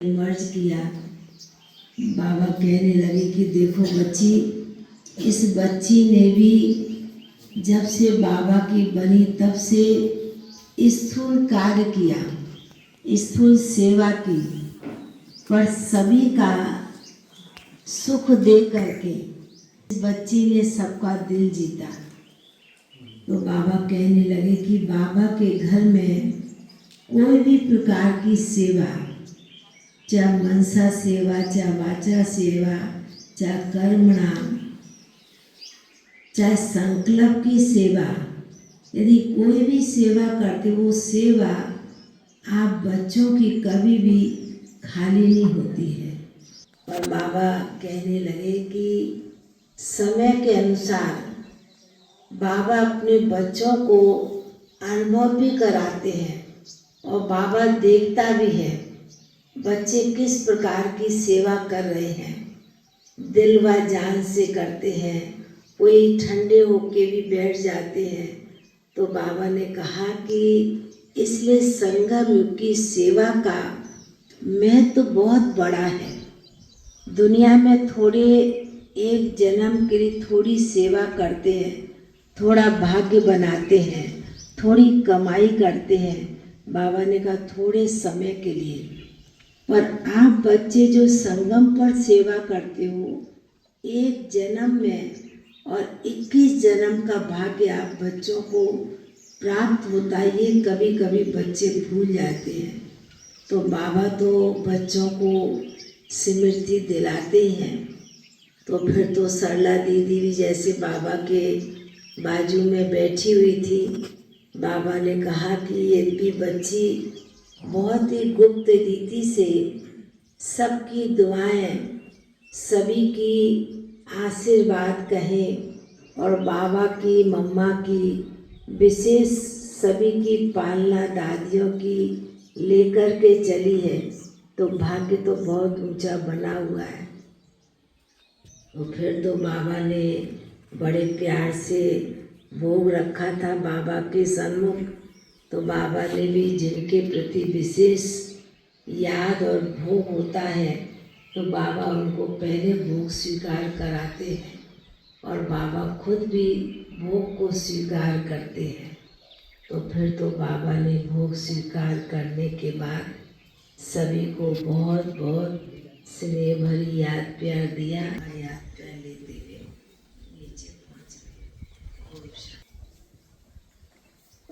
मर्ज किया। बाबा कहने लगे कि देखो बच्ची, इस बच्ची ने भी जब से बाबा की बनी तब से स्थूल कार्य किया, स्थूल सेवा की, पर सभी का सुख दे करके इस बच्ची ने सबका दिल जीता। तो बाबा कहने लगे कि बाबा के घर में कोई भी प्रकार की सेवा, चाहे मनसा सेवा, चाहे वाचा सेवा, चाहे कर्मणा, चाहे संकल्प की सेवा, यदि कोई भी सेवा करते वो सेवा आप बच्चों की कभी भी खाली नहीं होती है। और बाबा कहने लगे कि समय के अनुसार बाबा अपने बच्चों को अनुभव भी कराते हैं और बाबा देखता भी है बच्चे किस प्रकार की सेवा कर रहे हैं, दिल व जान से करते हैं, कोई ठंडे होके भी बैठ जाते हैं। तो बाबा ने कहा कि इसलिए संगम युग की सेवा का महत्व तो बहुत बड़ा है। दुनिया में थोड़े एक जन्म के लिए थोड़ी सेवा करते हैं, थोड़ा भाग्य बनाते हैं, थोड़ी कमाई करते हैं। बाबा ने कहा थोड़े समय के लिए, पर आप बच्चे जो संगम पर सेवा करते हो, एक जन्म में और 21 जन्म का भाग्य आप बच्चों को प्राप्त होता है, ये कभी कभी बच्चे भूल जाते हैं। तो बाबा तो बच्चों को स्मृति दिलाते हैं। तो फिर तो सरला दीदी भी जैसे बाबा के बाजू में बैठी हुई थी। बाबा ने कहा कि ये भी बच्ची बहुत ही गुप्त रीति से सबकी दुआएं, सभी की आशीर्वाद कहें और बाबा की, मम्मा की, विशेष सभी की पालना दादियों की लेकर के चली है। तो भाग्य तो बहुत ऊंचा बना हुआ है। तो फिर तो बाबा ने बड़े प्यार से भोग रखा था बाबा के सन्मुख। तो बाबा ने भी जिनके प्रति विशेष याद और भोग होता है, तो बाबा उनको पहले भोग स्वीकार कराते हैं और बाबा खुद भी भोग को स्वीकार करते हैं। तो फिर तो बाबा ने भोग स्वीकार करने के बाद सभी को बहुत बहुत स्नेह भरी याद प्यार दिया।